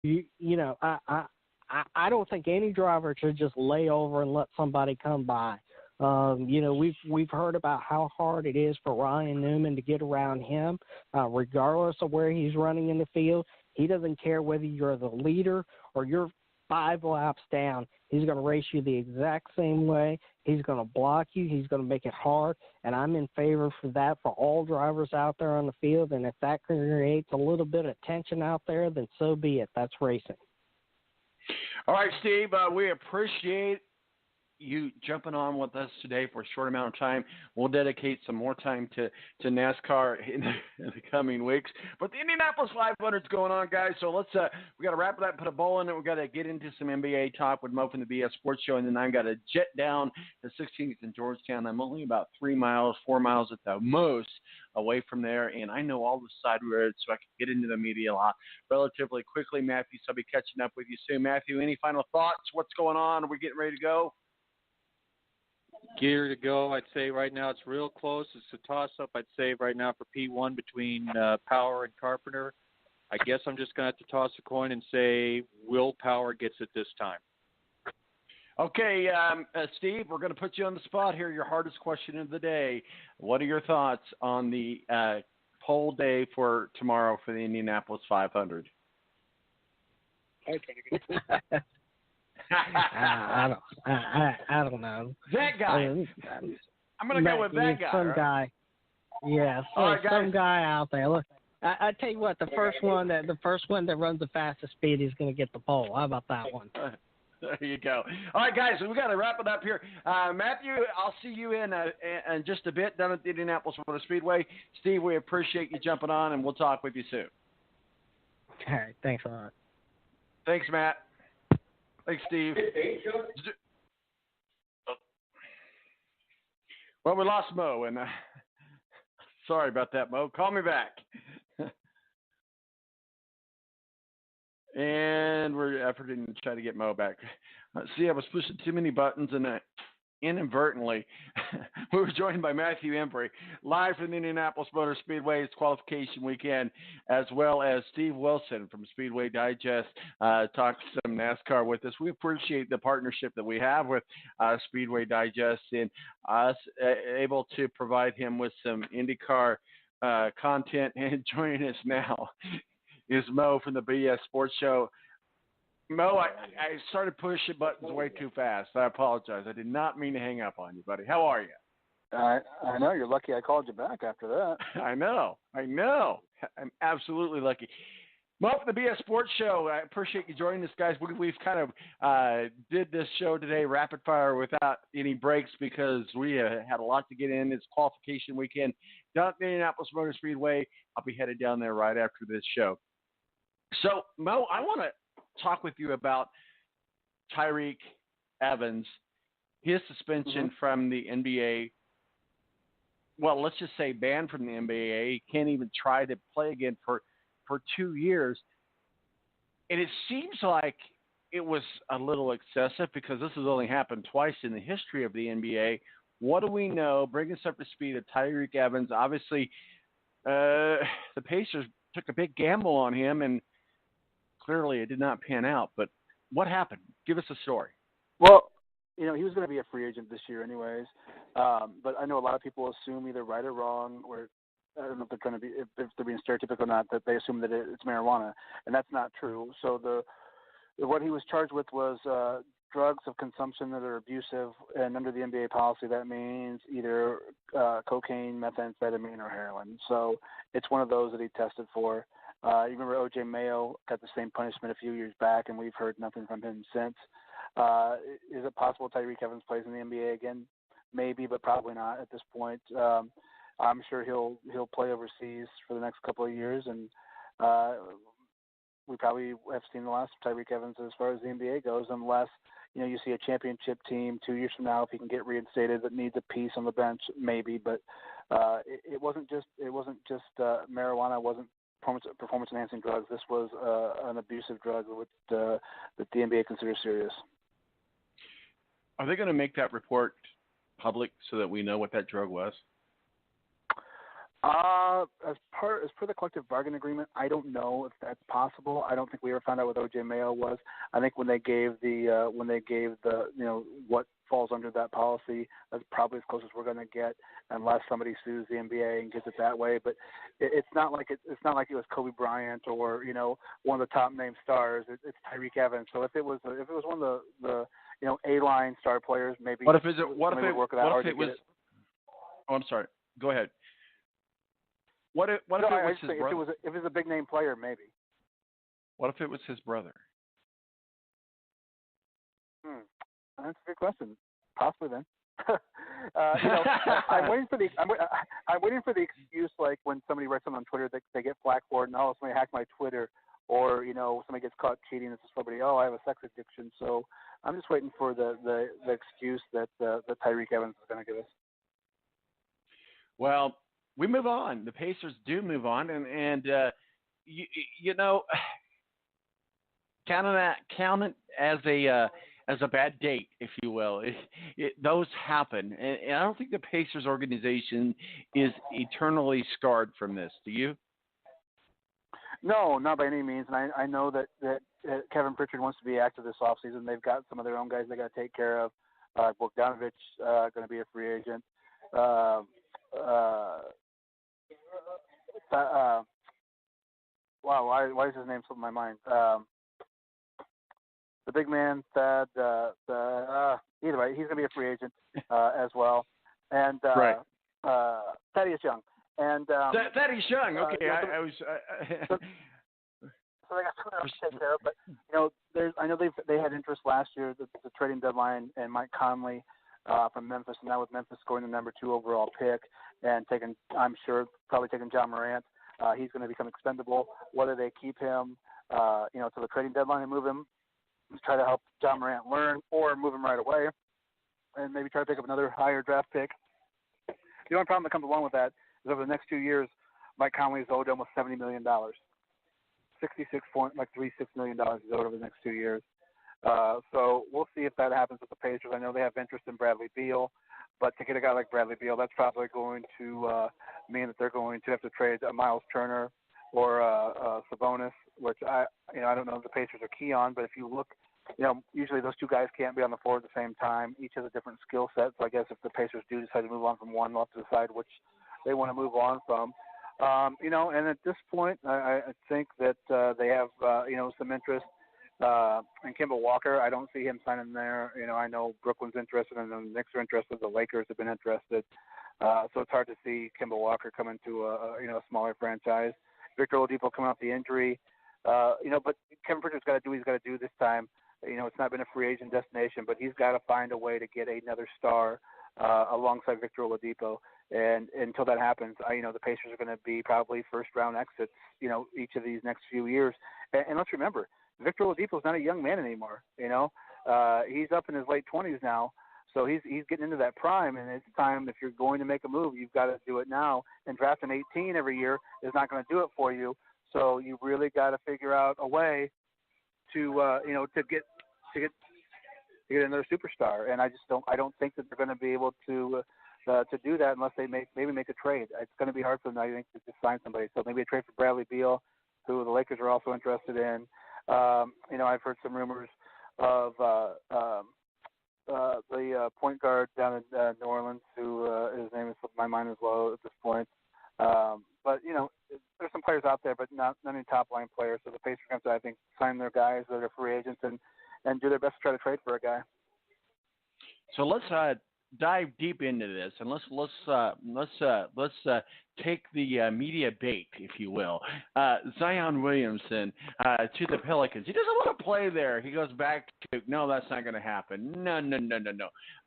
You know, I don't think any driver should just lay over and let somebody come by. You know, we've heard about how hard it is for Ryan Newman to get around him, regardless of where he's running in the field. He doesn't care whether you're the leader or you're 5 laps down. He's going to race you the exact same way. He's going to block you. He's going to make it hard. And I'm in favor for that for all drivers out there on the field. And if that creates a little bit of tension out there, then so be it. That's racing. All right, Steve, we appreciate you jumping on with us today for a short amount of time. We'll dedicate some more time to NASCAR in the coming weeks. But the Indianapolis 500 is going on, guys. So let's we got to wrap it up, put a bow in it. We got to get into some NBA talk with Mo from the BS Sports Show, and then I've got to jet down to 16th in Georgetown. I'm only about 4 miles at the most away from there, and I know all the side roads, so I can get into the media a lot relatively quickly, Matthew. So I'll be catching up with you soon. Matthew, any final thoughts? What's going on? Are we getting ready to go? Gear to go. I'd say right now it's real close. It's a toss-up, I'd say, right now for P1 between Power and Carpenter. I guess I'm just going to have to toss a coin and say Will Power gets it this time. Okay, Steve, we're going to put you on the spot here. Your hardest question of the day. What are your thoughts on the poll day for tomorrow for the Indianapolis 500? Okay. I don't know. That guy. I'm going to go with that guy. Some guy. Yeah, some guy out there. Look, I tell you what, the first one that runs the fastest speed is going to get the pole. How about that one? There you go. All right, guys, we got to wrap it up here. Matthew, I'll see you in just a bit down at the Indianapolis Motor Speedway. Steve, we appreciate you jumping on, and we'll talk with you soon. All right, thanks a lot. Thanks, Matt. Thanks, Steve. Well, we lost Mo, and sorry about that, Mo. Call me back. And we're efforting to try to get Mo back. See, I was pushing too many buttons, and inadvertently, we were joined by Matthew Embry, live from the Indianapolis Motor Speedway. It's qualification weekend, as well as Steve Wilson from Speedway Digest talked some NASCAR with us. We appreciate the partnership that we have with Speedway Digest and us able to provide him with some IndyCar content. And joining us now is Mo from the BS Sports Show. Mo, I started pushing buttons way too fast. I apologize. I did not mean to hang up on you, buddy. How are you? I know. You're lucky I called you back after that. I know. I'm absolutely lucky. Mo from the BS Sports Show, I appreciate you joining us, guys. We've kind of did this show today rapid fire without any breaks because we had a lot to get in. It's qualification weekend down at the Indianapolis Motor Speedway. I'll be headed down there right after this show. So, Mo, I want to talk with you about Tyreek Evans, his suspension from the NBA. Well, let's just say banned from the NBA. He can't even try to play again for 2 years. And it seems like it was a little excessive because this has only happened twice in the history of the NBA. What do we know? Bring us up to speed of Tyreek Evans. Obviously, the Pacers took a big gamble on him, and clearly it did not pan out. But what happened? Give us a story. Well, he was going to be a free agent this year anyways. But I know a lot of people assume either right or wrong, or I don't know if they're trying to be, if they're being stereotypical or not, that they assume that it's marijuana, and that's not true. So what he was charged with was drugs of consumption that are abusive, and under the NBA policy, that means either cocaine, methamphetamine, or heroin. So it's one of those that he tested for. You remember O.J. Mayo got the same punishment a few years back, and we've heard nothing from him since. Is it possible Tyreek Evans plays in the NBA again? Maybe, but probably not at this point. I'm sure he'll play overseas for the next couple of years, and we probably have seen the last of Tyreek Evans as far as the NBA goes, unless you see a championship team 2 years from now, if he can get reinstated, that needs a piece on the bench, maybe. But it wasn't just marijuana. It wasn't performance enhancing drugs. This was an abusive drug that the NBA considers serious. Are they going to make that report public so that we know what that drug was? As per the collective bargain agreement, I don't know if that's possible. I don't think we ever found out what OJ Mayo was. I think when they gave the what falls under that policy, that's probably as close as we're going to get, unless somebody sues the NBA and gets it that way. But it's not like it was Kobe Bryant or one of the top name stars. It's Tyreek Evans. So if it was one of the A-line star players, maybe. What if it was? Oh, I'm sorry. Go ahead. What if it was his brother? If it was a big name player, maybe. What if it was his brother? That's a good question. Possibly then. I'm waiting for the excuse, like when somebody writes something on Twitter that they get flack for it, and somebody hacked my Twitter, or somebody gets caught cheating as a celebrity. Oh, I have a sex addiction. So I'm just waiting for the excuse that Tyreek Evans is going to give us. Well, we move on. The Pacers do move on, and count it as a bad date, if you will. Those happen, and I don't think the Pacers organization is eternally scarred from this. Do you? No, not by any means. And I know that Kevin Pritchard wants to be active this offseason. They've got some of their own guys they got to take care of. Bogdanovich going to be a free agent. Why is his name slipping my mind? The big man, Thad. Either way, he's going to be a free agent as well. And right. Thaddeus Young. And Thaddeus Young. Okay, I was. So they got something else to take care of. But I know they had interest last year, the trading deadline, and Mike Conley from Memphis, and now with Memphis scoring the number 2 overall pick and probably taking John Morant. He's going to become expendable. Whether they keep him, to the trading deadline and move him to try to help John Morant learn, or move him right away, and maybe try to pick up another higher draft pick. The only problem that comes along with that is over the next 2 years, Mike Conley is owed almost $70 million. $36 million is owed over the next 2 years. So we'll see if that happens with the Pacers. I know they have interest in Bradley Beal, but to get a guy like Bradley Beal, that's probably going to mean that they're going to have to trade a Miles Turner or Sabonis, which I don't know if the Pacers are key on. But if you look, usually those two guys can't be on the floor at the same time. Each has a different skill set. So I guess if the Pacers do decide to move on from one, they'll have to decide which they want to move on from. And at this point, I think that they have some interest. And Kemba Walker, I don't see him signing there. I know Brooklyn's interested, and the Knicks are interested. The Lakers have been interested. So it's hard to see Kemba Walker come into a smaller franchise. Victor Oladipo coming off the injury, but Kevin Pritchard's got to do what he's got to do this time. It's not been a free agent destination, but he's got to find a way to get another star alongside Victor Oladipo. And until that happens, the Pacers are going to be probably first round exits, each of these next few years. And let's remember, Victor Oladipo is not a young man anymore. He's up in his late 20s now, so he's getting into that prime. And it's time, if you're going to make a move, you've got to do it now. And drafting 18 every year is not going to do it for you. So you really got to figure out a way to get another superstar. And I don't think that they're going to be able to do that unless they maybe make a trade. It's going to be hard for them, I think, to just sign somebody. So maybe a trade for Bradley Beal, who the Lakers are also interested in. I've heard some rumors of the point guard down in New Orleans, who his name is slipping my mind as well at this point. But there's some players out there, but not any top line players. So the Pacers have to, I think, sign their guys that are free agents and do their best to try to trade for a guy. So let's dive deep into this, and let's take the media bait, if you will. Zion Williamson to the Pelicans. He doesn't want to play there. He goes back to, no, that's not going to happen. No.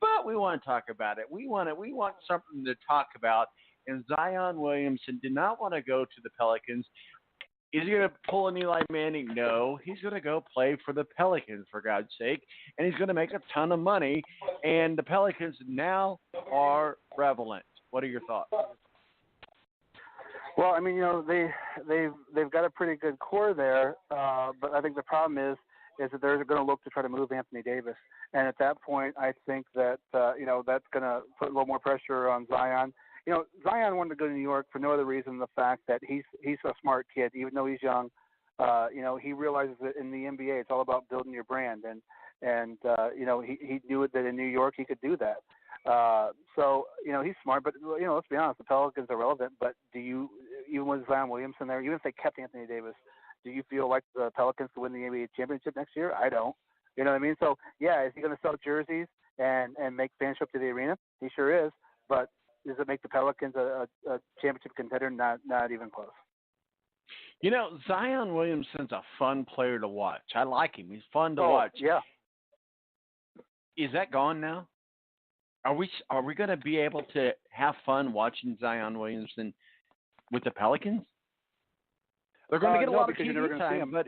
But we want to talk about it. We want something to talk about. And Zion Williamson did not want to go to the Pelicans. Is he going to pull an Eli Manning? No. He's going to go play for the Pelicans, for God's sake, and he's going to make a ton of money. And the Pelicans now are relevant. What are your thoughts? Well, I mean, they've got a pretty good core there, but I think the problem is that they're going to look to try to move Anthony Davis, and at that point, I think that that's going to put a little more pressure on Zion. Zion wanted to go to New York for no other reason than the fact that he's a smart kid, even though he's young. He realizes that in the NBA it's all about building your brand, and he knew it that in New York he could do that. He's smart, but let's be honest, the Pelicans are relevant. But even with Zion Williamson there, even if they kept Anthony Davis, do you feel like the Pelicans could win the NBA championship next year? I don't. You know what I mean? So yeah, is he going to sell jerseys and make fans show up to the arena? He sure is. But does it make the Pelicans a championship contender? Not even close. Zion Williamson's a fun player to watch. I like him. He's fun to watch. Yeah. Is that gone now? Are we going to be able to have fun watching Zion Williamson with the Pelicans? They're going to get a lot of TV time, but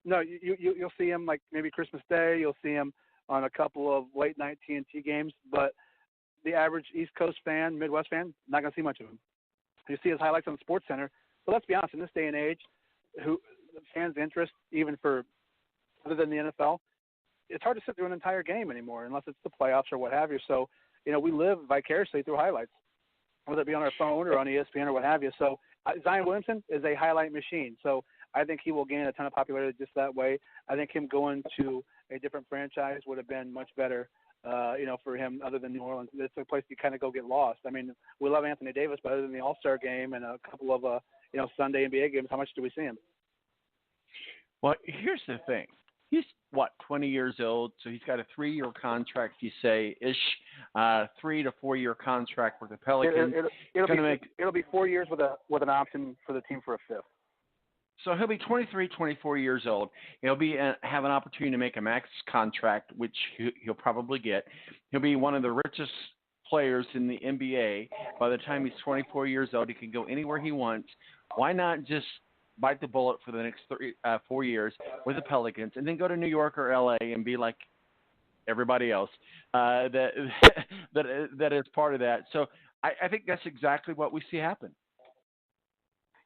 you'll see him like maybe Christmas Day. You'll see him on a couple of late night TNT games, but the average East Coast fan, Midwest fan, not going to see much of him. You see his highlights on the Sports Center. But let's be honest, in this day and age, the fans' interest, even for other than the NFL, it's hard to sit through an entire game anymore unless it's the playoffs or what have you. So, we live vicariously through highlights, whether it be on our phone or on ESPN or what have you. So Zion Williamson is a highlight machine. So I think he will gain a ton of popularity just that way. I think him going to a different franchise would have been much better, for him other than New Orleans. It's a place you kind of go get lost. I mean, we love Anthony Davis, but other than the All-Star game and a couple of, Sunday NBA games, how much do we see him? Well, here's the thing. He's, 20 years old, so he's got a 3-year contract, you say, 3 to 4 year contract with the Pelicans. It'll be 4 years with an option for the team for a fifth. So he'll be 23, 24 years old. He'll have an opportunity to make a max contract, which he'll probably get. He'll be one of the richest players in the NBA. By the time he's 24 years old, he can go anywhere he wants. Why not just bite the bullet for the next 4 years with the Pelicans, and then go to New York or LA and be like everybody else that is part of that. So I think that's exactly what we see happen.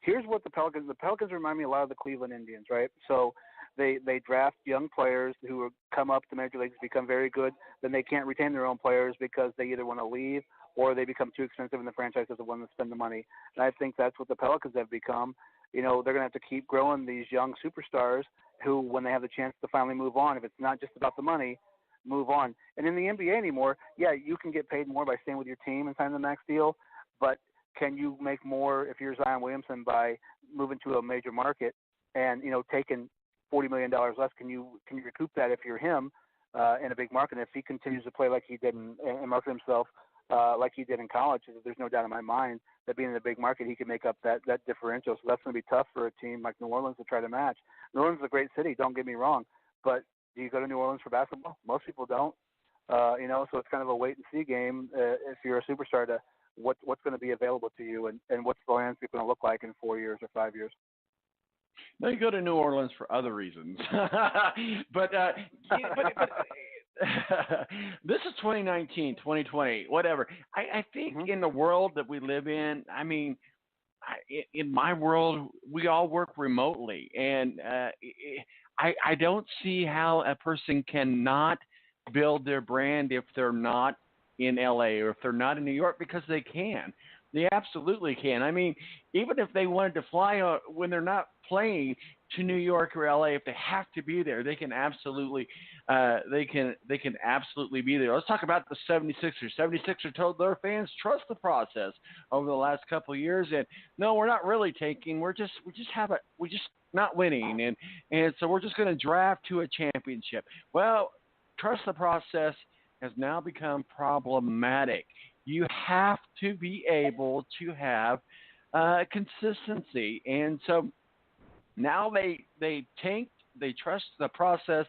Here's what the Pelicans remind me a lot of the Cleveland Indians, right? So they draft young players who come up to major leagues, become very good, then they can't retain their own players because they either want to leave or they become too expensive and the franchise doesn't want to spend the money. And I think that's what the Pelicans have become. They're going to have to keep growing these young superstars who, when they have the chance to finally move on, if it's not just about the money, move on. And in the NBA anymore, yeah, you can get paid more by staying with your team and signing the max deal, but can you make more if you're Zion Williamson by moving to a major market and, taking $40 million less? Can you recoup that if you're him in a big market? And if he continues to play like he did and market himself like he did in college, there's no doubt in my mind that being in a big market, he can make up that differential. So that's going to be tough for a team like New Orleans to try to match. New Orleans is a great city, don't get me wrong, but do you go to New Orleans for basketball? Most people don't. So it's kind of a wait-and-see game if you're a superstar to what's going to be available to you and what's the landscape going to look like in 4 years or 5 years. No, you go to New Orleans for other reasons. but this is 2019, 2020, whatever. I think in the world that we live in, I mean, in my world, we all work remotely. And I don't see how a person cannot build their brand if they're not in LA or if they're not in New York, because they can. They absolutely can. I mean, even if they wanted to fly when they're not playing to New York or LA, if they have to be there, they can absolutely they can absolutely be there. Let's talk about the 76ers. 76ers told their fans, trust the process over the last couple of years, and no, we're not really tanking. We're just not winning, and so we're just going to draft to a championship. Well, trust the process has now become problematic. You have to be able to have consistency. And so now they tanked, they trust the process.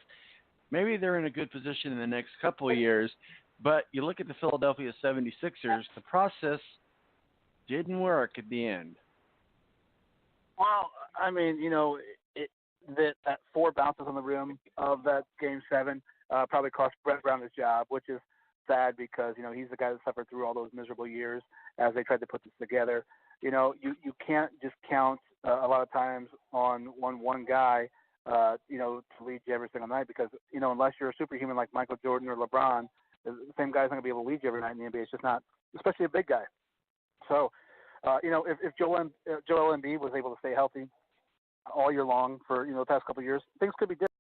Maybe they're in a good position in the next couple of years, but you look at the Philadelphia 76ers, the process didn't work at the end. Well, I mean, that 4 bounces on the rim of that Game 7 probably cost Brett Brown his job, which is sad because, he's the guy that suffered through all those miserable years as they tried to put this together. You can't just count a lot of times on one guy, to lead you every single night because, unless you're a superhuman like Michael Jordan or LeBron, The same guy's not going to be able to lead you every night in the NBA. It's just not, especially a big guy. So, if Joel Embiid was able to stay healthy all year long for the past couple of years, things could be different.